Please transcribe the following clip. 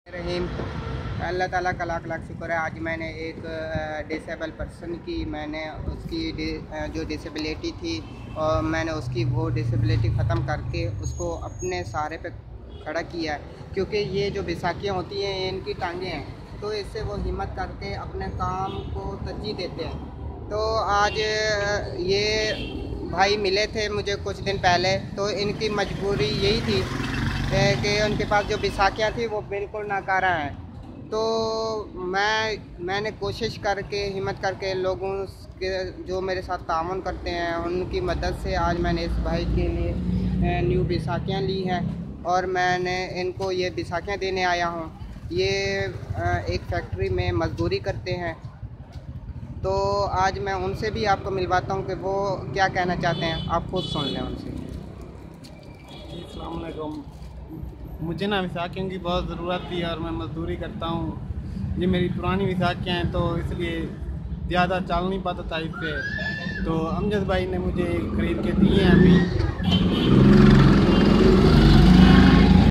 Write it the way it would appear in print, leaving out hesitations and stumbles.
रहीम। अल्लाह ताला का लाख लाख शुक्र है। आज मैंने एक डिसेबल पर्सन की उसकी जो डिसेबिलिटी थी और मैंने उसकी वो डिसेबिलिटी ख़त्म करके उसको अपने सहारे पे खड़ा किया है। क्योंकि ये जो बैसाखियाँ होती हैं इनकी टांगें हैं, तो इससे वो हिम्मत करके अपने काम को तरजीह देते हैं। तो आज ये भाई मिले थे मुझे कुछ दिन पहले, तो इनकी मजबूरी यही थी कि उनके पास जो बैसाखियाँ थी वो बिल्कुल नाकारा हैं। तो मैंने कोशिश करके हिम्मत करके लोगों के जो मेरे साथ तामुन करते हैं उनकी मदद से आज मैंने इस भाई के लिए न्यू बैसाखियाँ ली हैं और मैंने इनको ये बैसाखियाँ देने आया हूँ। ये एक फैक्ट्री में मजदूरी करते हैं, तो आज मैं उनसे भी आपको मिलवाता हूँ कि वो क्या कहना चाहते हैं। आप खुद सुन लें उनसे। अस्सलाम वालेकुम। मुझे ना बैसाखियों की बहुत ज़रूरत थी और मैं मजदूरी करता हूँ। ये मेरी पुरानी बैसाखियाँ हैं तो इसलिए ज़्यादा चल नहीं पाता था इससे। तो अमजद भाई ने मुझे खरीद के दिए हैं अभी।